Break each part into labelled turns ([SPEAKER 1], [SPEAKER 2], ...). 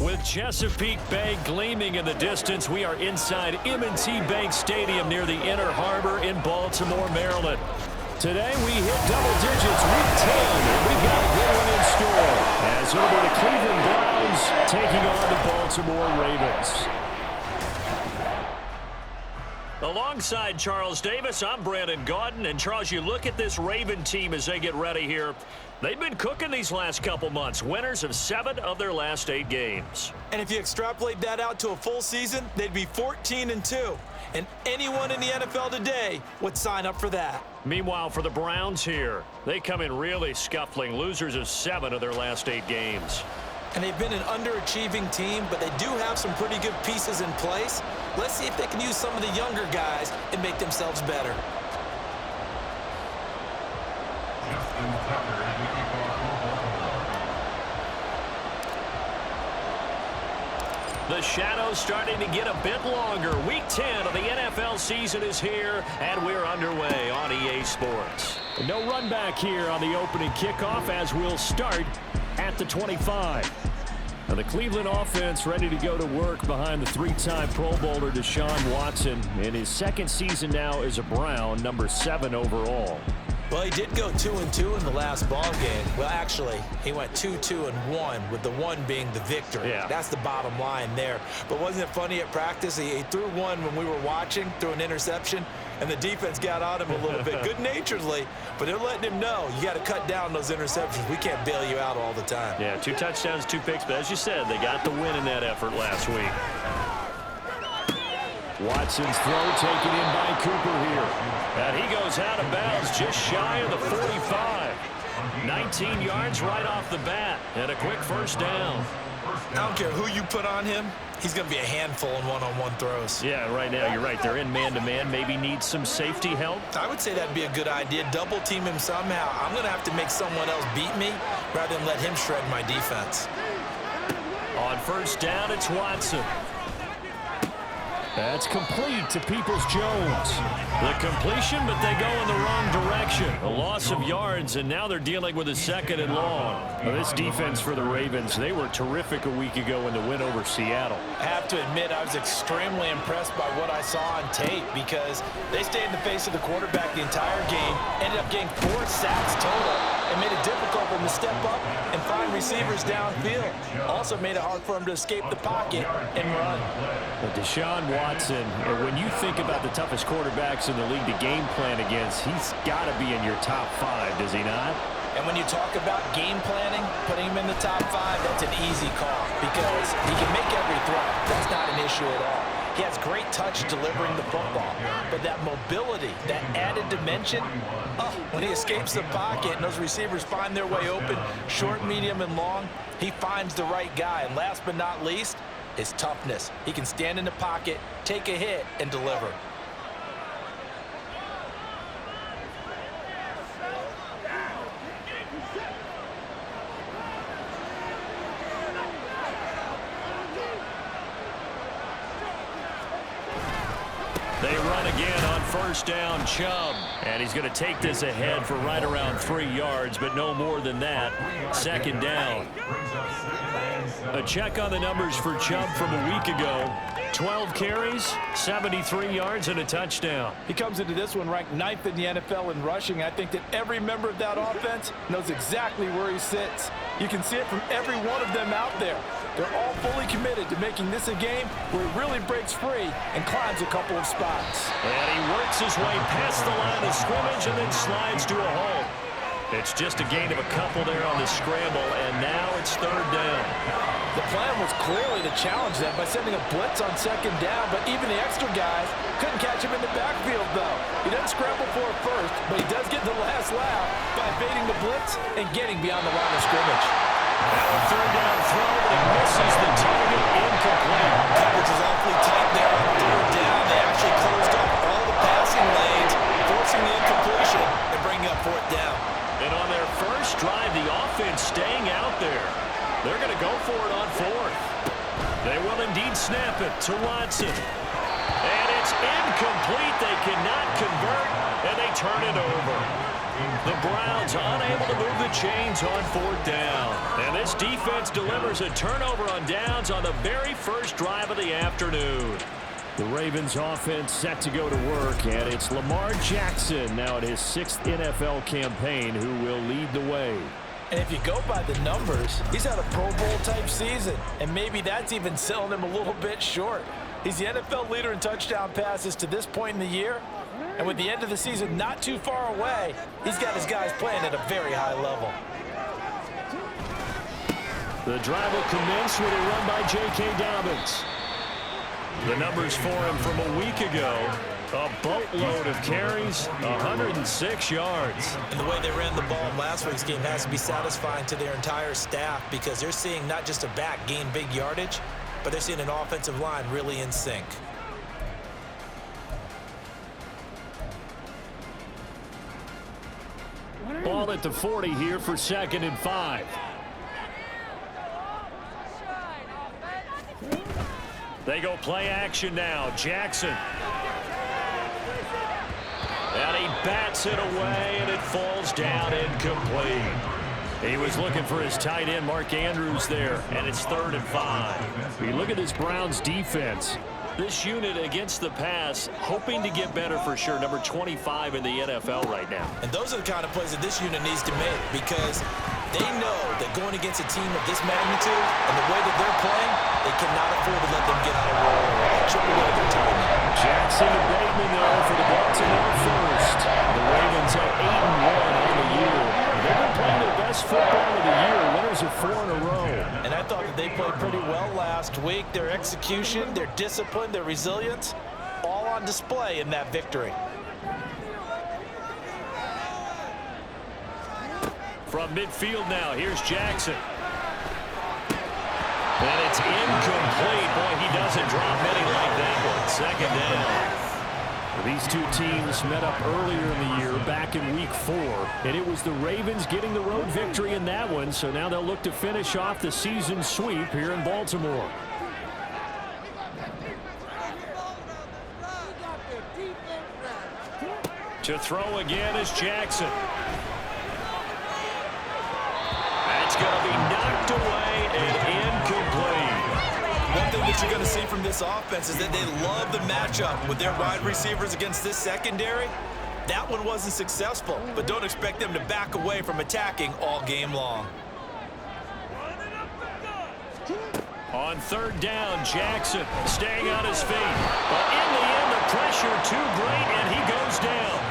[SPEAKER 1] With Chesapeake Bay gleaming in the distance, we are inside M&T Bank Stadium near the Inner Harbor in Baltimore, Maryland. Today we hit double digits, week 10, and we've got a good one in store. As it'll be the Cleveland Browns taking on the Baltimore Ravens. Alongside Charles Davis, I'm Brandon Gaudin. And Charles, you look at this Raven team as they get ready here. They've been cooking these last couple months. Winners of 7 of their last 8 games.
[SPEAKER 2] And if you extrapolate that out to a full season, they'd be 14-2. And anyone in the NFL today would sign up for that.
[SPEAKER 1] Meanwhile, for the Browns here, they come in really scuffling. Losers of 7 of their last 8 games.
[SPEAKER 2] And they've been an underachieving team, but they do have some pretty good pieces in place. Let's see if they can use some of the younger guys and make themselves better.
[SPEAKER 1] The shadows starting to get a bit longer. Week 10 of the NFL season is here, and we're underway on EA Sports. No run back here on the opening kickoff as we'll start at the 25. Now the Cleveland offense ready to go to work behind the 3-time Pro Bowler Deshaun Watson in his second season now as a Brown, number 7 overall.
[SPEAKER 2] Well, he did go 2-2 in the last ball game. Well, actually, he went 2-2-1, with the 1 being the victory.
[SPEAKER 1] Yeah.
[SPEAKER 2] That's the bottom line there. But wasn't it funny at practice? He threw one when we were watching, threw an interception, and the defense got on him a little bit, good-naturedly. But they're letting him know, you got to cut down those interceptions. We can't bail you out all the time.
[SPEAKER 1] Yeah, 2 touchdowns, 2 picks, but as you said, they got the win in that effort last week. Watson's throw taken in by Cooper here. And he goes out of bounds just shy of the 45. 19 yards right off the bat, and a quick first down.
[SPEAKER 2] I don't care who you put on him. He's going to be a handful in one-on-one throws.
[SPEAKER 1] Yeah, right now, you're right. They're in man-to-man. Maybe need some safety help.
[SPEAKER 2] I would say that'd be a good idea. Double team him somehow. I'm going to have to make someone else beat me rather than let him shred my defense.
[SPEAKER 1] On first down, it's Watson. That's complete to Peoples-Jones. The completion, but they go in the wrong direction. A loss of yards, and now they're dealing with a 2nd and long. Well, this defense for the Ravens, they were terrific a week ago in the win over Seattle.
[SPEAKER 2] I have to admit, I was extremely impressed by what I saw on tape because they stayed in the face of the quarterback the entire game, ended up getting 4 sacks total, and made it difficult for him to step up and find receivers downfield. Also made it hard for him to escape the pocket and run.
[SPEAKER 1] Well, Deshaun Watson, when you think about the toughest quarterbacks in the league to game plan against, he's got to be in your top 5, does he not?
[SPEAKER 2] And when you talk about game planning, putting him in the top 5, that's an easy call because he can make every throw. That's not an issue at all. He has great touch delivering the football, but that mobility, that added dimension, when he escapes the pocket and those receivers find their way open, short, medium, and long, he finds the right guy. And last but not least, his toughness. He can stand in the pocket, take a hit, and deliver.
[SPEAKER 1] They run again on first down, Chubb. And he's going to take this ahead for right around 3 yards, but no more than that. 2nd down. A check on the numbers for Chubb from a week ago. 12 carries, 73 yards, and a touchdown.
[SPEAKER 2] He comes into this one ranked 9th in the NFL in rushing. I think that every member of that offense knows exactly where he sits. You can see it from every one of them out there. They're all fully committed to making this a game where he really breaks free and climbs a couple of spots.
[SPEAKER 1] And he works his way past the line of scrimmage and then slides to a hole. It's just a gain of a couple there on the scramble, and now it's 3rd down.
[SPEAKER 2] The plan was clearly to challenge them by sending a blitz on 2nd down, but even the extra guys couldn't catch him in the backfield, though. He doesn't scramble for it first, but he does get the last laugh by evading the blitz and getting beyond the line of scrimmage.
[SPEAKER 1] Now a 3rd down throw, but he misses the target, incomplete.
[SPEAKER 2] Coverage is awfully tight there on 3rd down. They actually closed up all the passing lanes, forcing the incompletion and bringing up 4th down.
[SPEAKER 1] And on their first drive, the offense staying out there. They're going to go for it on 4th. They will indeed snap it to Watson. And it's incomplete. They cannot convert, and they turn it over. The Browns unable to move the chains on 4th down. And this defense delivers a turnover on downs on the very first drive of the afternoon. The Ravens offense set to go to work, and it's Lamar Jackson now in his 6th NFL campaign who will lead the way.
[SPEAKER 2] And if you go by the numbers, he's had a Pro Bowl type season, and maybe that's even selling him a little bit short. He's the NFL leader in touchdown passes to this point in the year, and with the end of the season not too far away, he's got his guys playing at a very high level.
[SPEAKER 1] The drive will commence with a run by J.K. Dobbins. The numbers for him from a week ago, a boatload of carries, 106 yards.
[SPEAKER 2] And the way they ran the ball in last week's game has to be satisfying to their entire staff because they're seeing not just a back gain big yardage, but they're seeing an offensive line really in sync.
[SPEAKER 1] Ball at the 40 here for 2nd and 5. They go play action now. Jackson. And he bats it away, and it falls down incomplete. He was looking for his tight end, Mark Andrews, there, and it's 3rd and 5. We look at this Browns defense. This unit against the pass, hoping to get better for sure. Number 25 in the NFL right now.
[SPEAKER 2] And those are the kind of plays that this unit needs to make because they know that going against a team of this magnitude and the way that they're playing, they cannot afford to let them get on a roll or chip away their time.
[SPEAKER 1] Jackson to Bateman, though, for the Baltimore first. The Ravens at 8-1 on the year. They've been playing their best football of the year. Winners of 4 in a row.
[SPEAKER 2] And I thought that they played pretty well last week. Their execution, their discipline, their resilience, all on display in that victory.
[SPEAKER 1] From midfield now, here's Jackson. And it's incomplete. Boy, he doesn't drop many like that one. 2nd down. These two teams met up earlier in the year, back in week 4, and it was the Ravens getting the road victory in that one, so now they'll look to finish off the season sweep here in Baltimore. To throw again is Jackson. That's going to be knocked away and incomplete.
[SPEAKER 2] One thing that you're going to see from this offense is that they love the matchup with their wide receivers against this secondary. That one wasn't successful, but don't expect them to back away from attacking all game long.
[SPEAKER 1] On 3rd down, Jackson staying on his feet. But in the end, the pressure too great, and he goes down.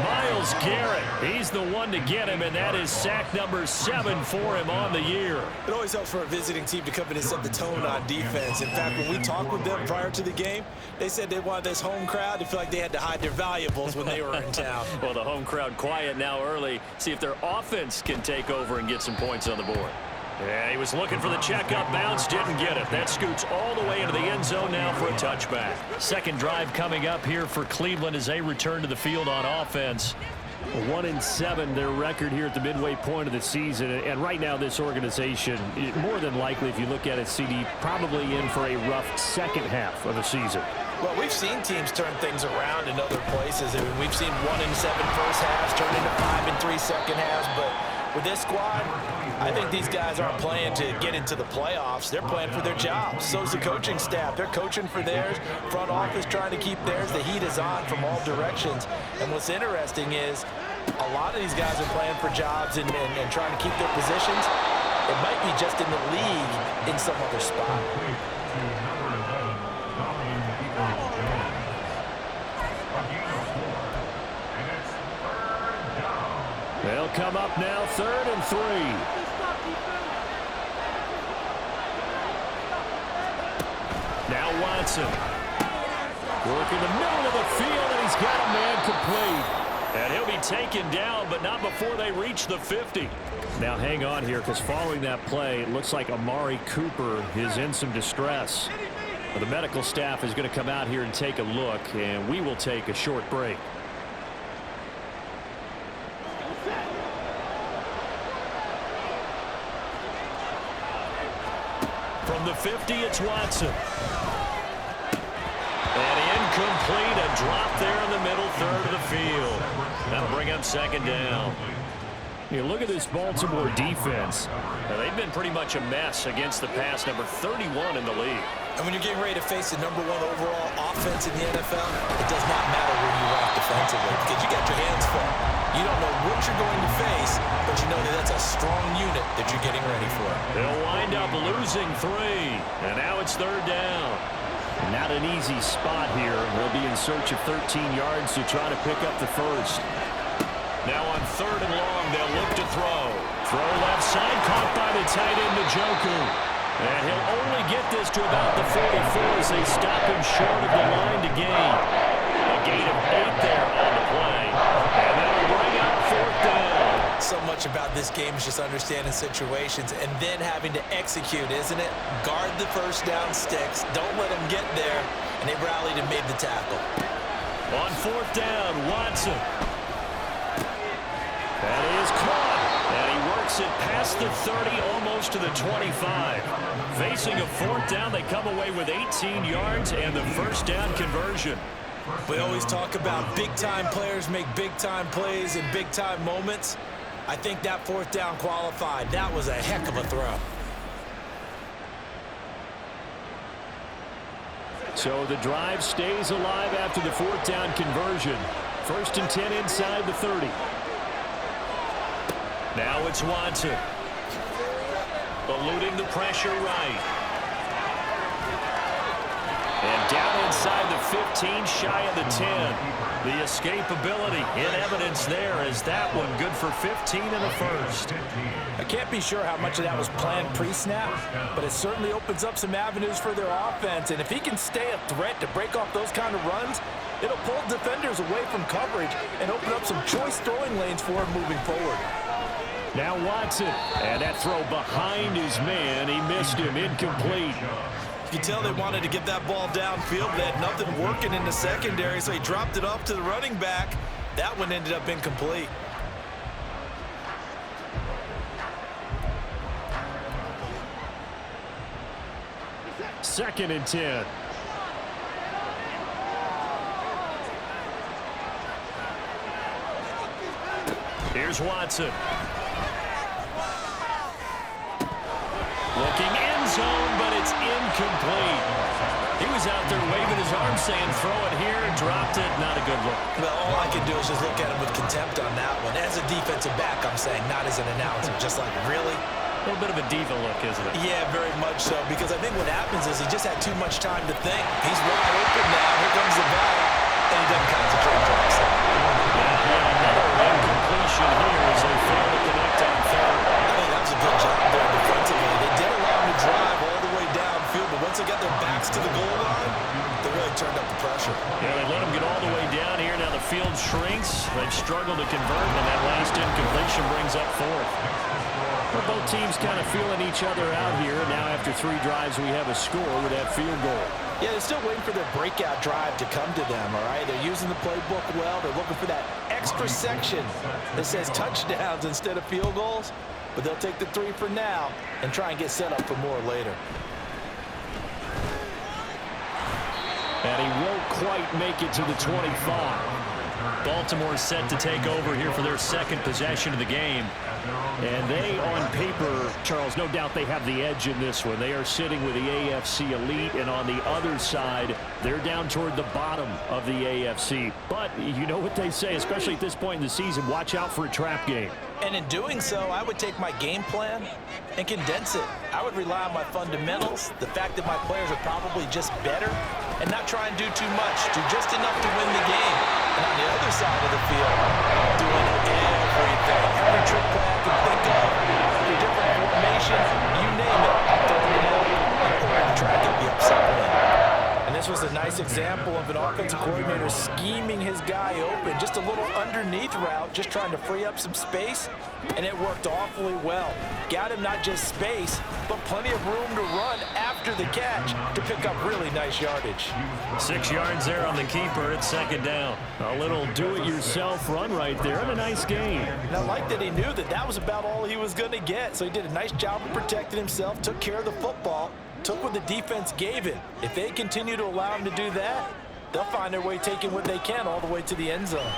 [SPEAKER 1] Myles Garrett, he's the one to get him, and that is sack number 7 for him on the year.
[SPEAKER 2] It always helps for a visiting team to come in and set the tone on defense. In fact, when we talked with them prior to the game, they said they wanted this home crowd to feel like they had to hide their valuables when they were in town.
[SPEAKER 1] Well, the home crowd quiet now early. See if their offense can take over and get some points on the board. Yeah, he was looking for the checkup bounce, didn't get it. That scoots all the way into the end zone now for a touchback. 2nd drive coming up here for Cleveland as they return to the field on offense. 1-7 their record here at the midway point of the season, and right now this organization, more than likely, if you look at it, CD, probably in for a rough 2nd half of the season.
[SPEAKER 2] Well, we've seen teams turn things around in other places. I mean, we've seen 1-7 first halves turn into 5-3 second halves, but with this squad, I think these guys aren't playing to get into the playoffs. They're playing for their jobs. So's the coaching staff. They're coaching for theirs. Front office trying to keep theirs. The heat is on from all directions. And what's interesting is a lot of these guys are playing for jobs and trying to keep their positions. It might be just in the league in some other spot.
[SPEAKER 1] They'll come up now 3rd and 3. Now Watson. Work in the middle of the field, and he's got a man complete. And he'll be taken down, but not before they reach the 50. Now hang on here, because following that play, it looks like Amari Cooper is in some distress. The medical staff is going to come out here and take a look, and we will take a short break. From the 50, it's Watson. And incomplete, a drop there in the middle 3rd of the field. That'll bring up 2nd down. You look at this Baltimore defense. They've been pretty much a mess against the pass, number 31 in the league.
[SPEAKER 2] And when you're getting ready to face the #1 overall offense in the NFL, it does not matter where you rank defensively because you got your hands full. You don't know what you're going to face, but you know that that's a strong unit that you're getting ready for.
[SPEAKER 1] They'll wind up losing 3, and now it's 3rd down. Not an easy spot here. They'll be in search of 13 yards to try to pick up the first. Now on 3rd and long, they'll look to throw. Throw left side, caught by the tight end, Njoku. And he'll only get this to about the 44 as they stop him short of the line to gain. A gain of 8 there on the play. And that'll bring up 4th down.
[SPEAKER 2] So much about this game is just understanding situations and then having to execute, isn't it? Guard the first down sticks. Don't let them get there. And they rallied and made the tackle.
[SPEAKER 1] On 4th down, Watson. That is caught. And he works it past the 30, almost to the 25. Facing a 4th down, they come away with 18 yards and the first down conversion.
[SPEAKER 2] We always talk about big-time players make big-time plays in big-time moments. I think that 4th down qualified. That was a heck of a throw.
[SPEAKER 1] So the drive stays alive after the 4th down conversion. 1st and 10 inside the 30. Now it's Watson. Eluding the pressure right. And down inside the 15, shy of the 10. The escapability in evidence there as that one good for 15 in the first.
[SPEAKER 2] I can't be sure how much of that was planned pre-snap, but it certainly opens up some avenues for their offense. And if he can stay a threat to break off those kind of runs, it'll pull defenders away from coverage and open up some choice throwing lanes for him moving forward.
[SPEAKER 1] Now Watson, and that throw behind his man. He missed him, incomplete.
[SPEAKER 2] You can tell they wanted to get that ball downfield. They had nothing working in the secondary, so he dropped it off to the running back. That one ended up incomplete.
[SPEAKER 1] Second and 10. Here's Watson. Looking end zone, but it's incomplete. He was out there waving his arms saying, throw it here, and dropped it. Not a good look.
[SPEAKER 2] Well, all I can do is just look at him with contempt on that one. As a defensive back, I'm saying, not as an announcer. Just like, really?
[SPEAKER 1] A little bit of a diva look, isn't it?
[SPEAKER 2] Yeah, very much so. Because I think what happens is he just had too much time to think. He's wide open now. Here comes the ball. And he doesn't concentrate on himself.
[SPEAKER 1] Another incompletion here as they fail to connect on 3rd.
[SPEAKER 2] I think that was a good job there defensively. They did allow him to drive all the way downfield, but once they got their backs to the goal line, they really turned up the pressure.
[SPEAKER 1] Yeah, they let him get all the way down here. Now the field shrinks. They've struggled to convert, and that last incompletion brings up 4th. Well, both teams kind of feeling each other out here. Now after 3 drives, we have a score with that field goal.
[SPEAKER 2] Yeah, they're still waiting for their breakout drive to come to them, all right? They're using the playbook well. They're looking for that extra section that says touchdowns instead of field goals. But they'll take the 3 for now and try and get set up for more later.
[SPEAKER 1] And he won't quite make it to the 25. Baltimore is set to take over here for their second possession of the game. And they, on paper, Charles, no doubt they have the edge in this one. They are sitting with the AFC elite, and on the other side, they're down toward the bottom of the AFC. But you know what they say, especially at this point in the season, watch out for a trap game.
[SPEAKER 2] And in doing so, I would take my game plan and condense it. I would rely on my fundamentals, the fact that my players are probably just better, and not try and do too much, do just enough to win the game. And on the other side of the field, I'm doing everything. Every trick play I can think of, every different formation, you name it, I'm throwing it out in order to try to get the upset win. And this was a nice example of an offensive coordinator scheming his guy open. Just a little underneath route, just trying to free up some space, and it worked awfully well. Got him not just space, but plenty of room to run after the catch to pick up really nice yardage.
[SPEAKER 1] 6 yards there on the keeper. It's second down. A little do-it-yourself run right there, and a nice gain.
[SPEAKER 2] And I like that he knew that that was about all he was going to get, so he did a nice job of protecting himself, took care of the football, took what the defense gave him. If they continue to allow him to do that, they'll find their way taking what they can all the way to the end zone.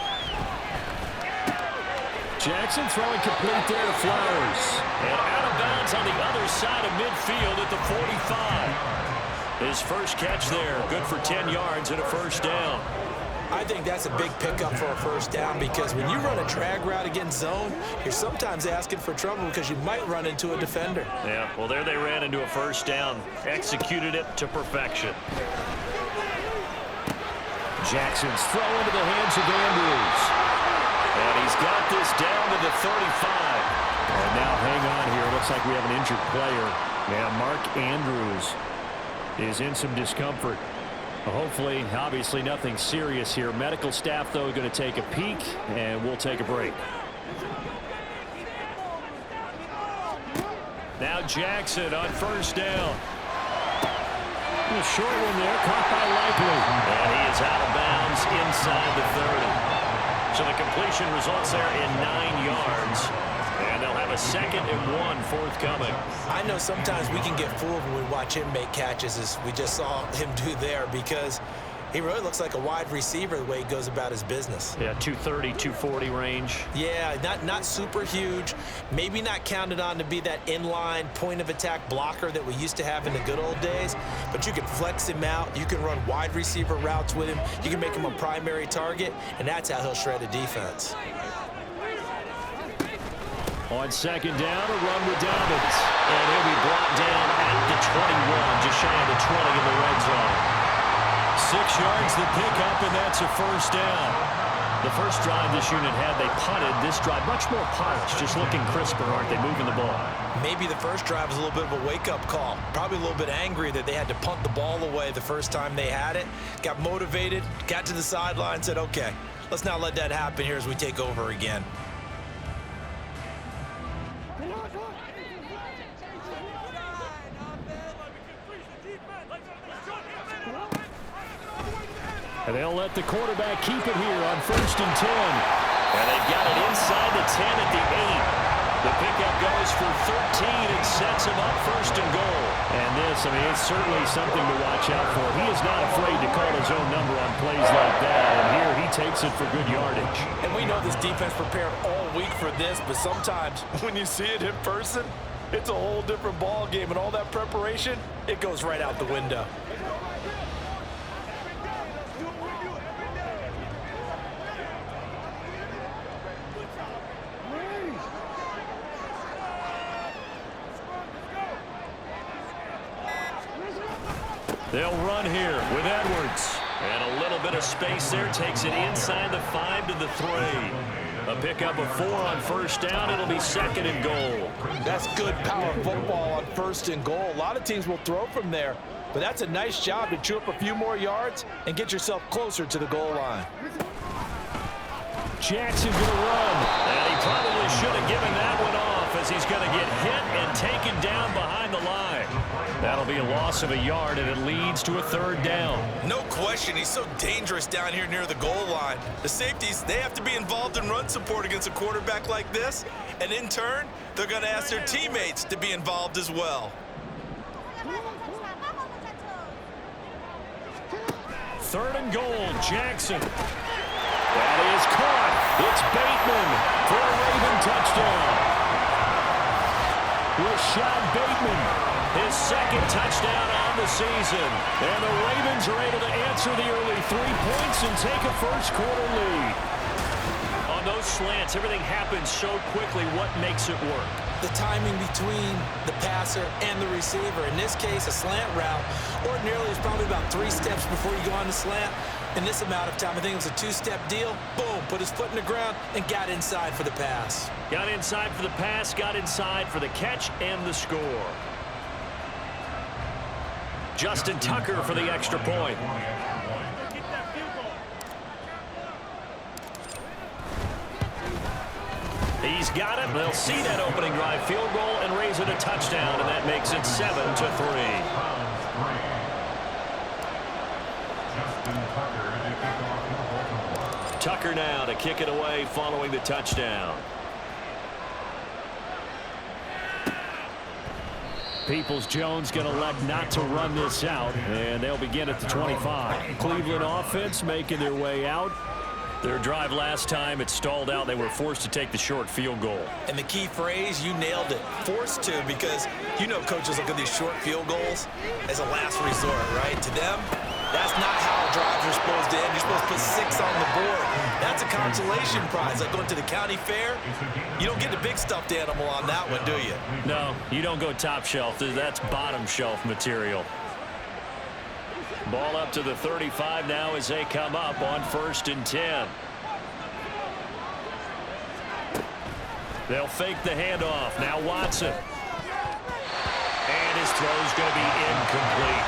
[SPEAKER 1] Jackson throwing complete there to Flowers. And out of bounds on the other side of midfield at the 45. His first catch there, good for 10 yards and a first down.
[SPEAKER 2] I think that's a big pickup for a first down because when you run a drag route against zone, you're sometimes asking for trouble because you might run into a defender.
[SPEAKER 1] Yeah, well, there they ran into a first down. Executed it to perfection. Jackson's throw into the hands of Andrews. And he's got this down to the 35. And now hang on here. Looks like we have an injured player. Yeah, Mark Andrews is in some discomfort. Hopefully, obviously nothing serious here. Medical staff, though, going to take a peek, and we'll take a break. Now Jackson on first down. A short one there, caught by Likely. And he is out of bounds inside the 30. So the completion results there in 9 yards. And they'll have a 2nd and 1 forthcoming.
[SPEAKER 2] I know sometimes we can get fooled when we watch him make catches, as we just saw him do there, because he really looks like a wide receiver the way he goes about his business.
[SPEAKER 1] Yeah, 230, 240 range.
[SPEAKER 2] Yeah, not super huge. Maybe not counted on to be that inline point-of-attack blocker that we used to have in the good old days, but you can flex him out. You can run wide receiver routes with him. You can make him a primary target, and that's how he'll shred a defense.
[SPEAKER 1] On second down, a run with Dobbins. And he'll be brought down at the 21, just shy of the 20 in the red zone. 6 yards the pickup, and that's a first down. The first drive this unit had, they punted. This drive, much more polished, just looking crisper, aren't they, moving the ball?
[SPEAKER 2] Maybe the first drive was a little bit of a wake-up call. Probably a little bit angry that they had to punt the ball away the first time they had it. Got motivated, got to the sideline, said, okay, let's not let that happen here as we take over again.
[SPEAKER 1] And they'll let the quarterback keep it here on 1st and 10. And they've got it inside the 10 at the 8. The pickup goes for 13 and sets him up 1st and goal. And this, I mean, it's certainly something to watch out for. He is not afraid to call his own number on plays like that. And here he takes it for good yardage.
[SPEAKER 2] And we know this defense prepared all week for this, but sometimes when you see it in person, it's a whole different ball game. And all that preparation, it goes right out the window.
[SPEAKER 1] They'll run here with Edwards. And a little bit of space there. Takes it inside the 5 to the 3. A pickup of 4 on first down. It'll be 2nd and goal.
[SPEAKER 2] That's good power football on 1st and goal. A lot of teams will throw from there, but that's a nice job to chew up a few more yards and get yourself closer to the goal line.
[SPEAKER 1] Jackson going to run. And he probably should have given that one off, as he's going to get hit and taken down behind the line. That'll be a loss of a yard, and it leads to a 3rd down.
[SPEAKER 3] No question, he's so dangerous down here near the goal line. The safeties, they have to be involved in run support against a quarterback like this, and in turn, they're going to ask their teammates to be involved as well.
[SPEAKER 1] 3rd and goal, Jackson. That is caught. It's Bateman for a Raven touchdown. Rashad Bateman, his 2nd touchdown on the season. And the Ravens are able to answer the early 3 points and take a first-quarter lead. On those slants, everything happens so quickly. What makes it work?
[SPEAKER 2] The timing between the passer and the receiver. In this case, a slant route. Ordinarily, it's probably about 3 steps before you go on the slant. In this amount of time, I think it was a 2-step deal. Boom, put his foot in the ground and got inside for the pass.
[SPEAKER 1] Got inside for the pass, got inside for the catch and the score. Justin Tucker for the extra point. He's got it. They'll see that opening drive field goal and raise it a touchdown, and that makes it 7-3. Tucker now to kick it away following the touchdown. Peoples-Jones going to elect not to run this out, and they'll begin at the 25. Cleveland offense making their way out. Their drive last time, it stalled out. They were forced to take the short field goal.
[SPEAKER 2] And the key phrase, you nailed it, forced to, because you know coaches look at these short field goals as a last resort, right? To them, that's not how drives are supposed to end. You're supposed to put 6 on the board. That's a consolation prize. Like going to the county fair, you don't get the big stuffed animal on that one, do you?
[SPEAKER 1] No, you don't go top shelf. That's bottom shelf material. Ball up to the 35 now as they come up on 1st and 10. They'll fake the handoff. Now Watson. And his throw's going to be incomplete.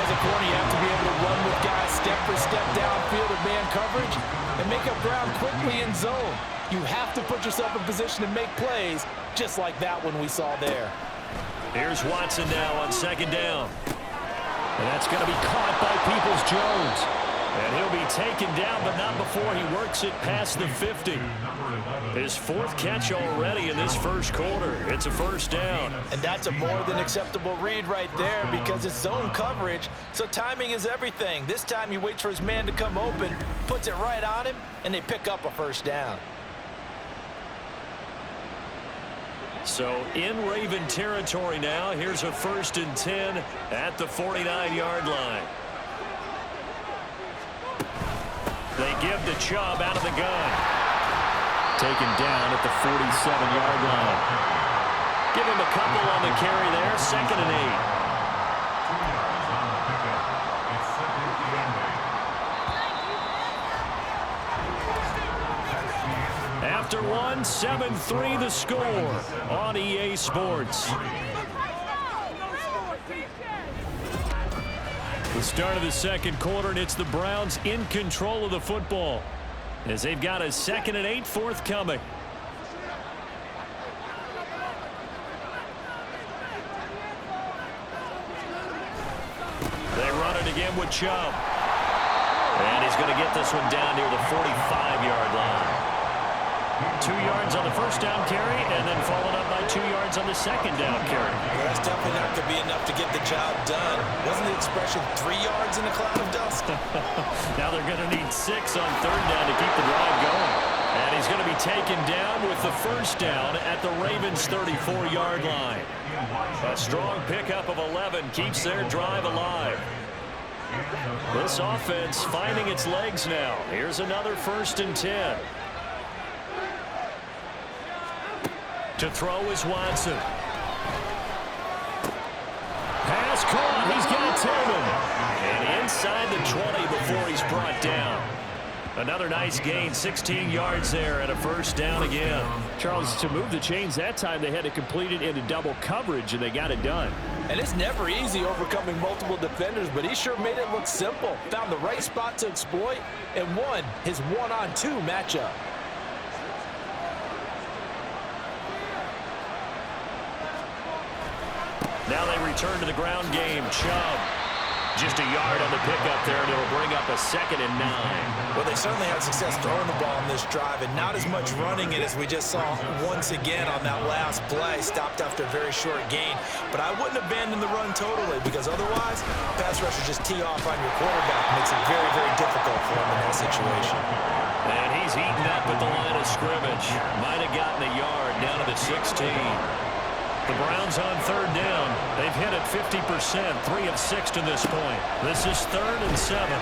[SPEAKER 2] As a corner, you have to be able to run with guys step for step downfield of man coverage and make up ground quickly in zone. You have to put yourself in position to make plays, just like that one we saw there.
[SPEAKER 1] Here's Watson now on 2nd down. And that's going to be caught by Peoples-Jones. And he'll be taken down, but not before he works it past the 50. His 4th catch already in this 1st quarter. It's a 1st down.
[SPEAKER 2] And that's a more than acceptable read right there because it's zone coverage, so timing is everything. This time he waits for his man to come open, puts it right on him, and they pick up a 1st down.
[SPEAKER 1] So in Raven territory now. Here's a 1st and 10 at the 49-yard line. They give to Chubb out of the gun. Taken down at the 47-yard line. Give him a couple on the carry there. 2nd and 8. After one, 7-3 the score on EA Sports. The start of the 2nd quarter, and it's the Browns in control of the football as they've got a 2nd and 8 forthcoming. They run it again with Chubb. And he's going to get this one down near the 45-yard line. 2 yards on the 1st down carry, and then followed up by 2 yards on the 2nd down carry.
[SPEAKER 2] Well, that's definitely not going to be enough to get the job done. Wasn't the expression 3 yards in a cloud of dust?
[SPEAKER 1] Now they're going to need 6 on 3rd down to keep the drive going. And he's going to be taken down with the 1st down at the Ravens' 34-yard line. A strong pickup of 11 keeps their drive alive. This offense finding its legs now. Here's another 1st and 10. To throw is Watson. Pass caught. He's got Tillman. And inside the 20 before he's brought down. Another nice gain, 16 yards there and a 1st down again. Charles, to move the chains that time, they had to complete it into double coverage, and they got it done.
[SPEAKER 2] And it's never easy overcoming multiple defenders, but he sure made it look simple. Found the right spot to exploit and won his 1-on-2 matchup.
[SPEAKER 1] Now they return to the ground game. Chubb just a yard on the pickup there, and it'll bring up a 2nd and 9.
[SPEAKER 2] Well, they certainly had success throwing the ball on this drive, and not as much running it as we just saw once again on that last play. Stopped after a very short gain. But I wouldn't abandon the run totally, because otherwise, pass rushers just tee off on your quarterback. Makes it very, very difficult for him in that situation.
[SPEAKER 1] And he's eaten up at the line of scrimmage. Might have gotten a yard down to the 16. The Browns on 3rd down. They've hit it 50%, 3 of 6 to this point. This is 3rd and 7.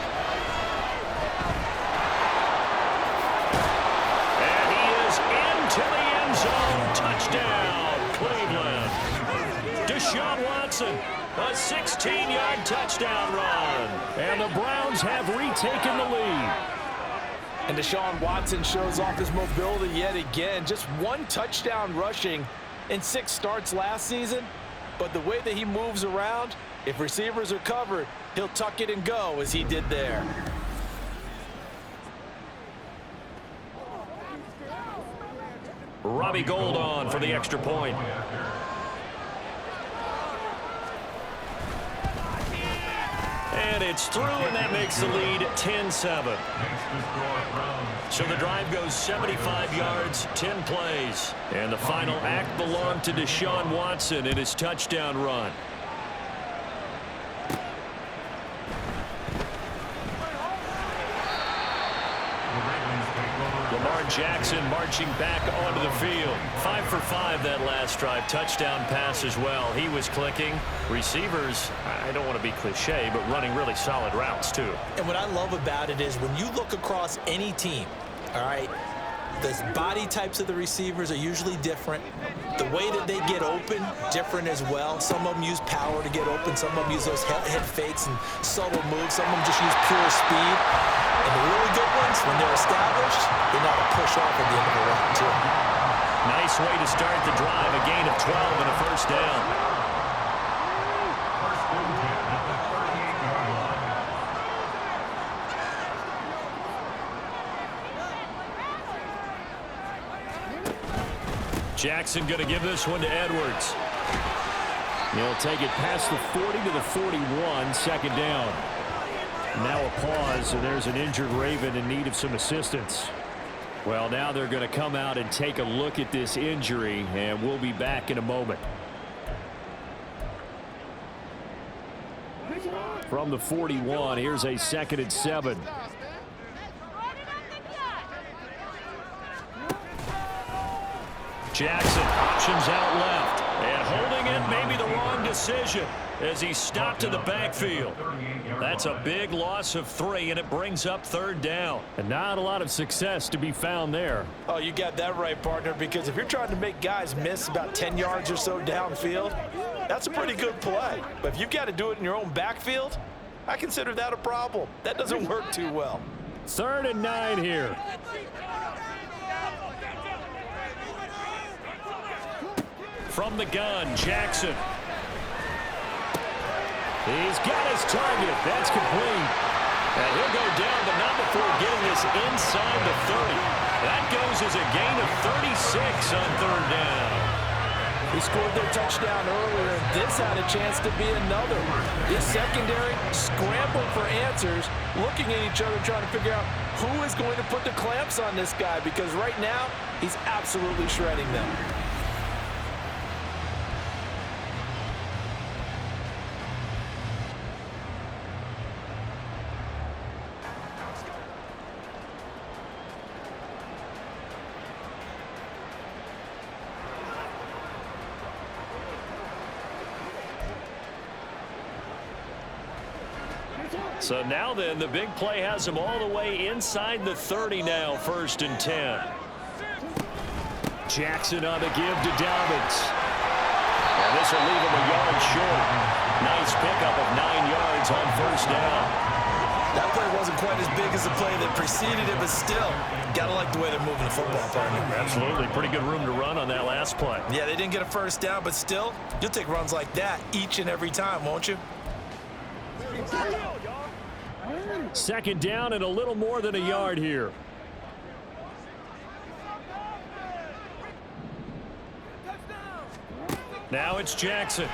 [SPEAKER 1] And he is into the end zone. Touchdown, Cleveland. Deshaun Watson, a 16-yard touchdown run. And the Browns have retaken the lead.
[SPEAKER 2] And Deshaun Watson shows off his mobility yet again. Just 1 touchdown rushing in 6 starts last season, but the way that he moves around, if receivers are covered, he'll tuck it and go as he did there.
[SPEAKER 1] Robbie Gould on for the extra point. And it's through, and that makes the lead 10-7. So the drive goes 75 yards, 10 plays. And the final act belonged to Deshaun Watson in his touchdown run. Lamar Jackson marching back onto the field. 5 for 5 that last drive. Touchdown pass as well. He was clicking. Receivers, I don't want to be cliche, but running really solid routes too.
[SPEAKER 2] And what I love about it is when you look across any team, all right, the body types of the receivers are usually different. The way that they get open, different as well. Some of them use power to get open. Some of them use those head fakes and subtle moves. Some of them just use pure speed. And the really good ones, when they're established, they know how to push off at the end of the route, too.
[SPEAKER 1] Nice way to start the drive. A gain of 12 and a first down. Jackson going to give this one to Edwards. He'll take it past the 40 to the 41, second down. Now a pause, and there's an injured Raven in need of some assistance. Well, now they're going to come out and take a look at this injury, and we'll be back in a moment. From the 41, here's a 2nd and 7. Jackson options out left, and holding it may be the wrong decision as he stopped in the backfield. That's a big loss of 3, and it brings up 3rd down. And not a lot of success to be found there.
[SPEAKER 2] Oh, you got that right, partner, because if you're trying to make guys miss about 10 yards or so downfield, that's a pretty good play. But if you've got to do it in your own backfield, I consider that a problem. That doesn't work too well.
[SPEAKER 1] 3rd and 9 here. From the gun, Jackson. He's got his target. That's complete. And he'll go down, but not before getting this inside the 30. That goes as a gain of 36 on 3rd down.
[SPEAKER 2] They scored their touchdown earlier, and this had a chance to be another. This secondary scrambled for answers, looking at each other, trying to figure out who is going to put the clamps on this guy, because right now, he's absolutely shredding them.
[SPEAKER 1] So now then, the big play has him all the way inside the 30 now, 1st and 10. Jackson on the give to Dobbins. And this will leave him a yard short. Nice pickup of 9 yards on 1st down.
[SPEAKER 3] That play wasn't quite as big as the play that preceded it, but still, gotta like the way they're moving the football, partner.
[SPEAKER 1] Absolutely. Pretty good room to run on that last play.
[SPEAKER 3] Yeah, they didn't get a 1st down, but still, you'll take runs like that each and every time, won't you?
[SPEAKER 1] 2nd down and a little more than a yard here. Now it's Jackson.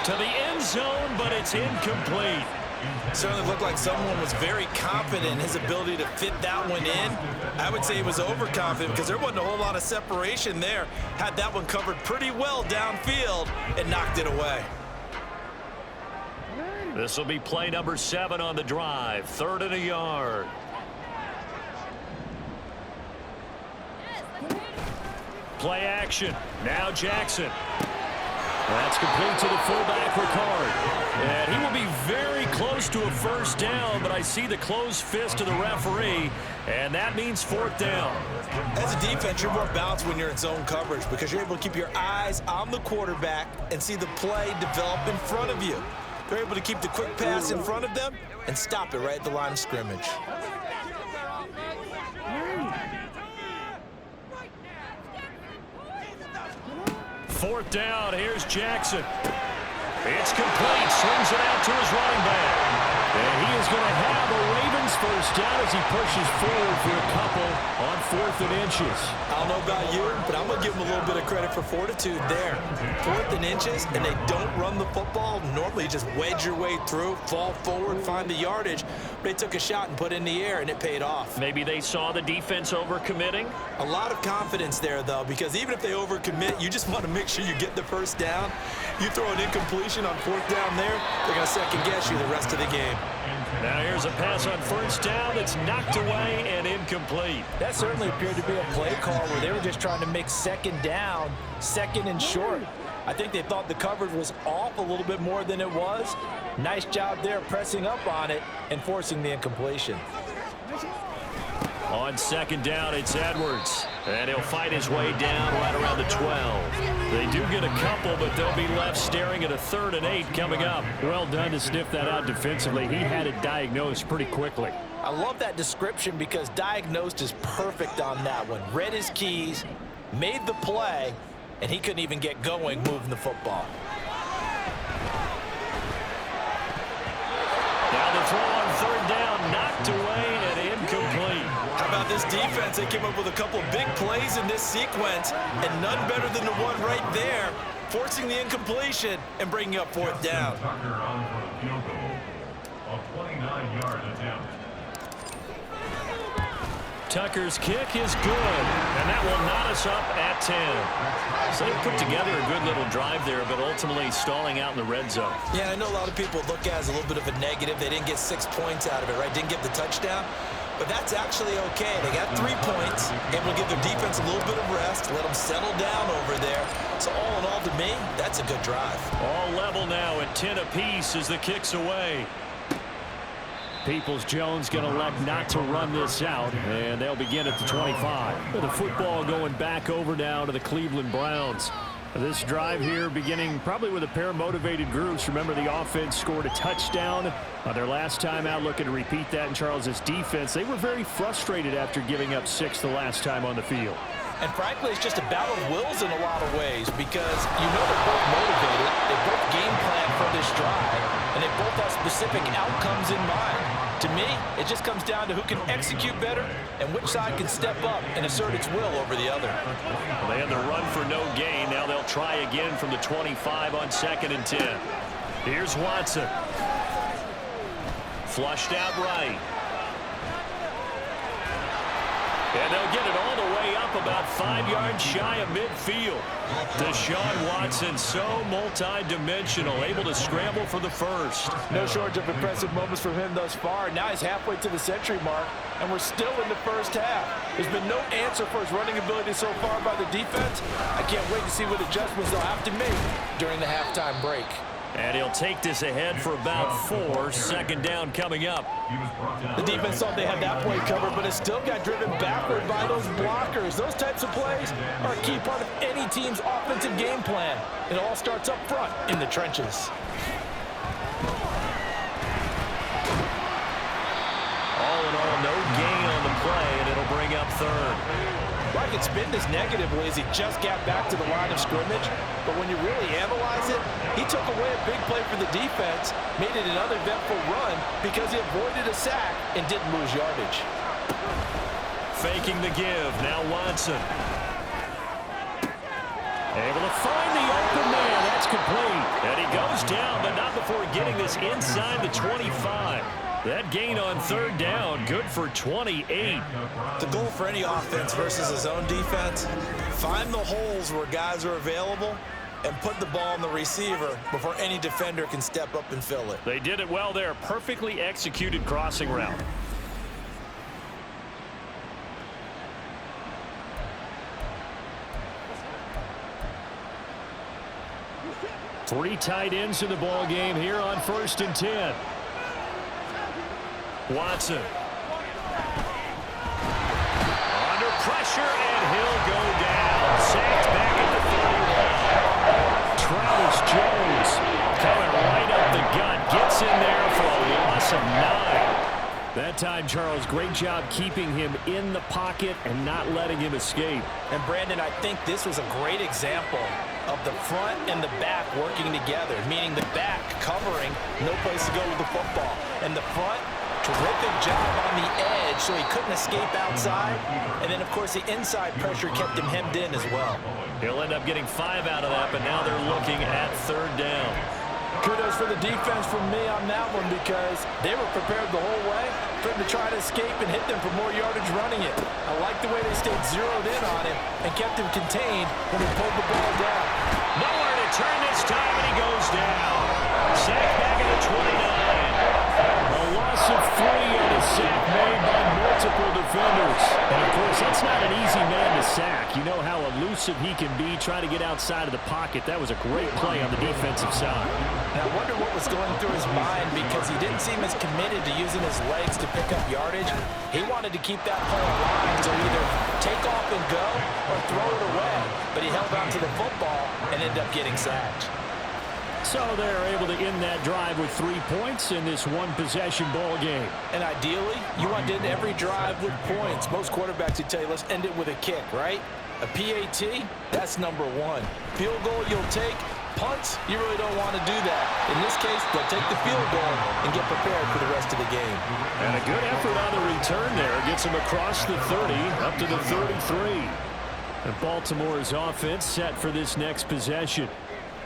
[SPEAKER 1] To the end zone, but it's incomplete.
[SPEAKER 3] Certainly looked like someone was very confident in his ability to fit that one in. I would say he was overconfident because there wasn't a whole lot of separation there. Had that one covered pretty well downfield and knocked it away.
[SPEAKER 1] This will be play number 7 on the drive. 3rd and a yard. Play action. Now Jackson. That's complete to the fullback, Ricard. And he will be very close to a 1st down, but I see the closed fist of the referee, and that means 4th down.
[SPEAKER 3] As a defense, you're more balanced when you're in zone coverage because you're able to keep your eyes on the quarterback and see the play develop in front of you. They're able to keep the quick pass in front of them and stop it right at the line of scrimmage.
[SPEAKER 1] Fourth down, here's Jackson. It's complete, swings it out to his running back. And he is going to have a Ravens 1st down as he pushes forward for a couple on 4th and inches.
[SPEAKER 3] I don't know about you, but I'm going to give him a little bit of credit for fortitude there. 4th and inches, and they don't run the football. Normally, you just wedge your way through, fall forward, find the yardage. They took a shot and put it in the air, and it paid off.
[SPEAKER 1] Maybe they saw the defense overcommitting.
[SPEAKER 3] A lot of confidence there, though, because even if they overcommit, you just want to make sure you get the 1st down. You throw an incompletion on 4th down there, they're going to second-guess you the rest of the game.
[SPEAKER 1] Now here's a pass on first down that's knocked away and incomplete.
[SPEAKER 2] That certainly appeared to be a play call where they were just trying to make second down, second and short. I think they thought the coverage was off a little bit more than it was. Nice job there pressing up on it and forcing the incompletion.
[SPEAKER 1] On second down, it's Edwards. And he'll fight his way down right around the 12. They do get a couple, but they'll be left staring at a 3rd and 8 coming up.
[SPEAKER 4] Well done to sniff that out defensively. He had it diagnosed pretty quickly.
[SPEAKER 2] I love that description because diagnosed is perfect on that one. Read his keys, made the play, and he couldn't even get going moving the football.
[SPEAKER 1] Now the throw on 3rd down, knocked away and incomplete.
[SPEAKER 3] How about this defense? They came up with a couple of big plays in this sequence, and none better than the one right there, forcing the incompletion and bringing up 4th down.
[SPEAKER 5] Tucker on for a field goal of 29-yard attempt.
[SPEAKER 1] Tucker's kick is good, and that will knot us up at 10. So they put together a good little drive there, but ultimately stalling out in the red zone.
[SPEAKER 3] Yeah, I know a lot of people look at it as a little bit of a negative. They didn't get 6 points out of it, right? Didn't get the touchdown. But that's actually okay. They got 3 points, able to give their defense a little bit of rest, let them settle down over there. So all in all, to me, that's a good drive.
[SPEAKER 1] All level now at 10 apiece as the kick's away.
[SPEAKER 4] Peoples-Jones going to elect not to run this out, and they'll begin at the 25.
[SPEAKER 1] The football going back over now to the Cleveland Browns.
[SPEAKER 4] This drive here beginning probably with a pair of motivated groups. Remember, the offense scored a touchdown their last time out, looking to repeat that in Charles's defense. They were very frustrated after giving up 6 the last time on the field.
[SPEAKER 2] And frankly, it's just a battle of wills in a lot of ways because you know they're both motivated, they both game plan for this drive, and they both have specific outcomes in mind. To me, it just comes down to who can execute better and which side can step up and assert its will over the other.
[SPEAKER 1] Well, they had the run for no gain. Now they'll try again from the 25 on 2nd and 10. Here's Watson. Flushed out right. And they'll get it all the way up about 5 yards shy of midfield. Deshaun Watson, so multi-dimensional, able to scramble for the first.
[SPEAKER 2] No shortage of impressive moments from him thus far. Now he's halfway to the century mark, and we're still in the first half. There's been no answer for his running ability so far by the defense. I can't wait to see what adjustments they'll have to make during the halftime break.
[SPEAKER 1] And he'll take this ahead for about 4. 2nd down coming up.
[SPEAKER 2] The defense thought they had that play covered, but it still got driven backward by those blockers. Those types of plays are a key part of any team's offensive game plan. It all starts up front in the trenches.
[SPEAKER 1] All in all, no gain on the play, and it'll bring up 3rd.
[SPEAKER 2] Well, I could spin this negatively as he just got back to the line of scrimmage, but when you really analyze it, he took away a big play for the defense, made it an uneventful run because he avoided a sack and didn't lose yardage.
[SPEAKER 1] Faking the give, now Watson. Able to find the open man, that's complete. And he goes down, but not before getting this inside the 25. That gain on 3rd down, good for 28.
[SPEAKER 3] The goal for any offense versus his own defense, find the holes where guys are available and put the ball on the receiver before any defender can step up and fill it.
[SPEAKER 1] They did it well there. Perfectly executed crossing route.
[SPEAKER 4] Three tight ends in the ball game here on 1st and 10.
[SPEAKER 1] Watson. Under pressure, and he'll go down. Sacked back at the 31. Travis Jones coming right up the gut. Gets in there for a loss of 9.
[SPEAKER 4] That time, Charles, great job keeping him in the pocket and not letting him escape.
[SPEAKER 2] And Brandon, I think this was a great example of the front and the back working together, meaning the back covering, no place to go with the football. And the front, terrific job on the edge so he couldn't escape outside. And then, of course, the inside pressure kept him hemmed in as well.
[SPEAKER 1] He'll end up getting 5 out of that, but now they're looking at 3rd down.
[SPEAKER 2] Kudos for the defense from me on that one because they were prepared the whole way for him to try to escape and hit them for more yardage running it. I like the way they stayed zeroed in on him and kept him contained when he pulled the ball down.
[SPEAKER 1] Nowhere to turn this time, and he goes down. Sacked back at the 29.
[SPEAKER 4] A loss of sack made by multiple defenders. And, of course, that's not an easy man to sack. You know how elusive he can be trying to get outside of the pocket. That was a great play on the defensive side.
[SPEAKER 2] Now, I wonder what was going through his mind because he didn't seem as committed to using his legs to pick up yardage. He wanted to keep that play alive to either take off and go or throw it away. But he held on to the football and ended up getting sacked.
[SPEAKER 4] So they're able to end that drive with 3 points in this one-possession ball game.
[SPEAKER 2] And ideally, you want to end every drive with points. Most quarterbacks would tell you, let's end it with a kick, right? A PAT, that's number one. Field goal you'll take. Punts, you really don't want to do that. In this case, they'll take the field goal and get prepared for the rest of the game.
[SPEAKER 4] And a good effort on the return there. Gets them across the 30, up to the 33. And Baltimore's offense set for this next possession.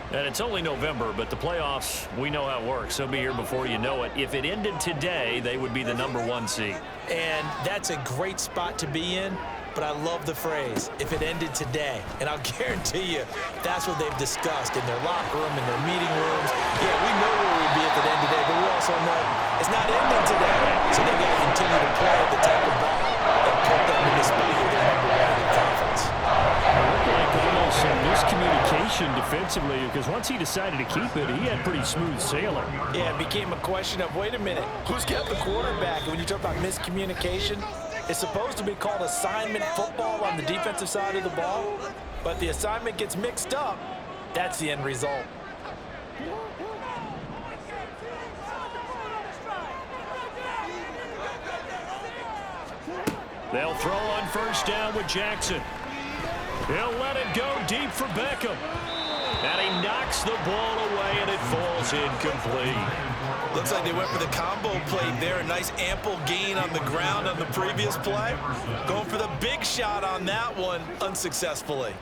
[SPEAKER 1] And it's only November, but the playoffs, we know how it works. They'll be here before you know it. If it ended today, they would be the #1 seed.
[SPEAKER 2] And that's a great spot to be in, but I love the phrase, if it ended today. And I'll guarantee you, that's what they've discussed in their locker room, in their meeting rooms. Yeah, we know where we'd be if it ended today, but we also know it's not ending today. So they've got to continue to play the type of ball that put them in this spot with their #1 in the conference.
[SPEAKER 4] Almost some miscommunication defensively because once he decided to keep it, he had pretty smooth sailing.
[SPEAKER 2] Yeah, it became a question of, wait a minute, who's got the quarterback? And when you talk about miscommunication, it's supposed to be called assignment football on the defensive side of the ball, but the assignment gets mixed up. That's the end result.
[SPEAKER 1] They'll throw on first down with Jackson. He'll let it go deep for Beckham. And he knocks the ball away, and it falls incomplete.
[SPEAKER 3] Looks like they went for the combo play there. A nice ample gain on the ground on the previous play. Going for the big shot on that one unsuccessfully.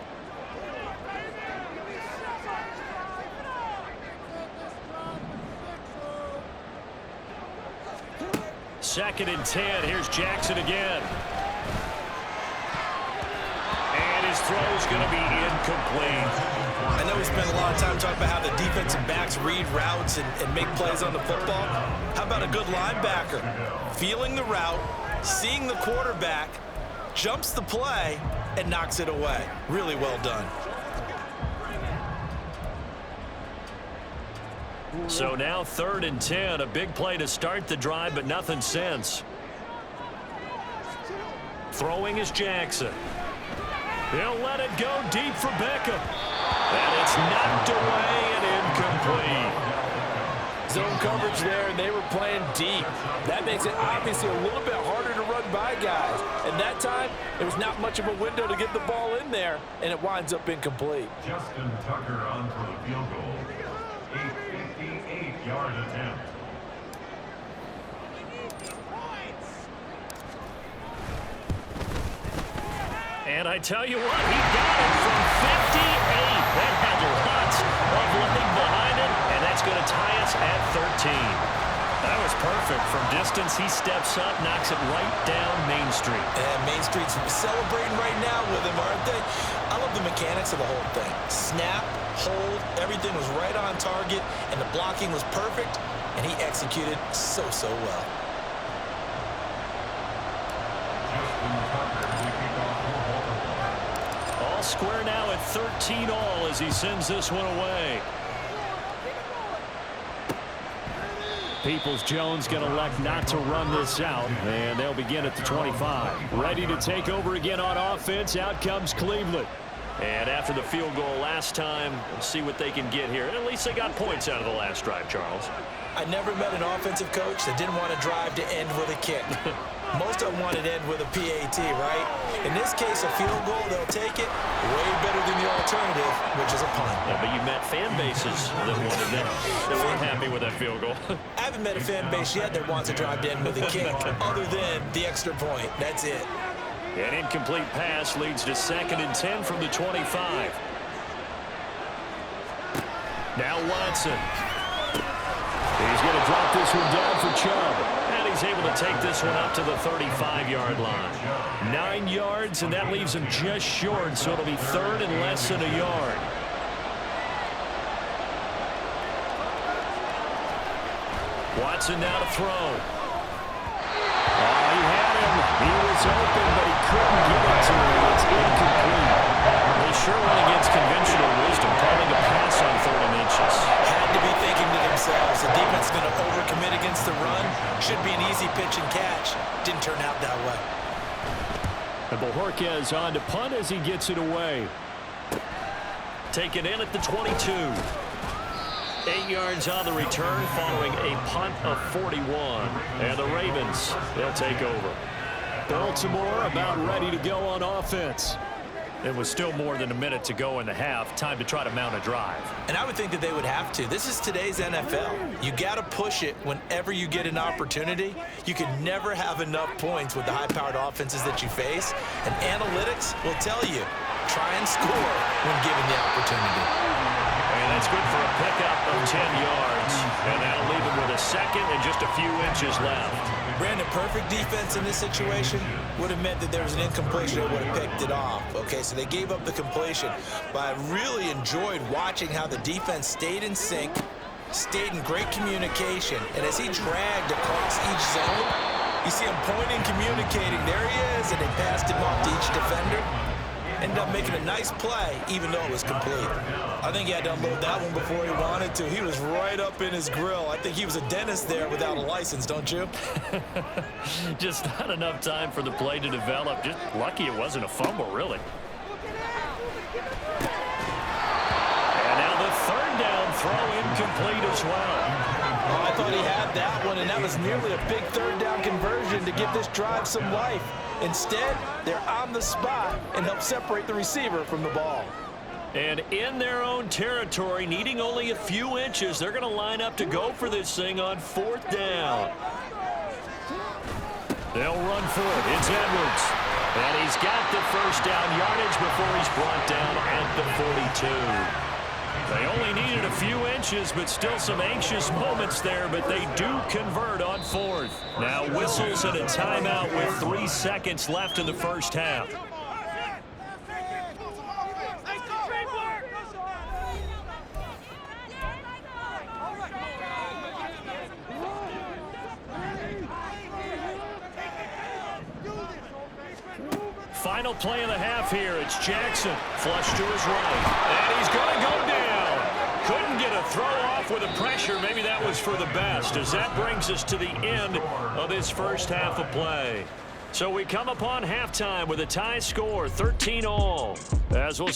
[SPEAKER 1] Second and 10. Here's Jackson again. And his throw's going to be incomplete.
[SPEAKER 3] I know we spent a lot of time talking about how the defensive backs read routes and make plays on the football. How about a good linebacker? Feeling the route, seeing the quarterback, jumps the play, and knocks it away. Really well done.
[SPEAKER 1] So now 3rd and 10. A big play to start the drive, but nothing since. Throwing is Jackson. He'll let it go deep for Beckham. And it's knocked away and incomplete.
[SPEAKER 2] Zone coverage there, and they were playing deep. That makes it obviously a little bit harder to run by guys. And that time, there was not much of a window to get the ball in there, and it winds up incomplete.
[SPEAKER 5] Justin Tucker on for the field goal. A 58-yard attempt.
[SPEAKER 1] And I tell you what, he got it from 58. That had lots of leg behind it, and that's going to tie us at 13. That was perfect. From distance, he steps up, knocks it right down Main Street.
[SPEAKER 3] And Main Street's celebrating right now with him, aren't they? I love the mechanics of the whole thing. Snap, hold, everything was right on target, and the blocking was perfect, and he executed so well.
[SPEAKER 1] All square now at 13 all as he sends this one away.
[SPEAKER 4] Peoples-Jones going to elect not to run this out, and they'll begin at the 25. Ready to take over again on offense. Out comes Cleveland.
[SPEAKER 1] And after the field goal last time, we'll see what they can get here. At least they got points out of the last drive, Charles.
[SPEAKER 3] I never met an offensive coach that didn't want to drive to end with a kick. Most of them wanted to end with a PAT, right? In this case, a field goal, they'll take it. Way better than the alternative, which is a punt.
[SPEAKER 1] Yeah, but you met fan bases that wanted that weren't happy with that field goal.
[SPEAKER 3] I haven't met a fan base yet that wants to drive to end with a kick, other than the extra point. That's it.
[SPEAKER 1] An incomplete pass leads to 2nd and 10 from the 25. Now Watson.
[SPEAKER 4] He's going to drop this one down for Chubb.
[SPEAKER 1] And he's able to take this one up to the 35-yard line. 9 yards, and that leaves him just short, so it'll be 3rd and less than a yard. Watson now to throw.
[SPEAKER 4] was open, but he couldn't get it to him. It's incomplete.
[SPEAKER 1] They sure went against conventional wisdom, calling a pass on 3rd and inches.
[SPEAKER 2] Had to be thinking to themselves, the defense is going to overcommit against the run. Should be an easy pitch and catch. Didn't turn out that way.
[SPEAKER 4] And Bojorquez on to punt as he gets it away.
[SPEAKER 1] Taken in at the 22. 8 yards on the return following a punt of 41. And the Ravens, they'll take over.
[SPEAKER 4] Baltimore about ready to go on offense. It was still more than a minute to go in the half. Time to try to mount a drive.
[SPEAKER 2] And I would think that they would have to. This is today's NFL. You got to push it whenever you get an opportunity. You can never have enough points with the high-powered offenses that you face. And analytics will tell you, try and score when given the opportunity.
[SPEAKER 1] And that's good for a pickup of 10 yards. And that'll leave him with a second and just a few inches left.
[SPEAKER 2] Brandon, perfect defense in this situation would have meant that there was an incompletion that would have picked it off. Okay, so they gave up the completion. But I really enjoyed watching how the defense stayed in sync, stayed in great communication. And as he dragged across each zone, you see him pointing, communicating. There he is, and they passed him off to each defender. Ended up making a nice play, even though it was complete. I think he had to unload that one before he wanted to. He was right up in his grill. I think he was a dentist there without a license, don't you?
[SPEAKER 4] Just not enough time for the play to develop. Just lucky it wasn't a fumble, really.
[SPEAKER 1] And now the 3rd down throw incomplete as well.
[SPEAKER 2] Oh, I thought he had that one, and that was nearly a big 3rd down conversion to give this drive some life. Instead, they're on the spot and help separate the receiver from the ball.
[SPEAKER 1] And in their own territory, needing only a few inches, they're going to line up to go for this thing on 4th down. They'll run for it. It's Edwards. And he's got the 1st down yardage before he's brought down at the 42. They only needed a few inches, but still some anxious moments there, but they do convert on 4th. Now whistles and a timeout with 3 seconds left in the first half. Final play of the half here. It's Jackson. Flush to his right. And he's going to go down. Couldn't get a throw off with the pressure. Maybe that was for the best, as that brings us to the end of this first half of play. So we come upon halftime with a tie score, 13-all. As we'll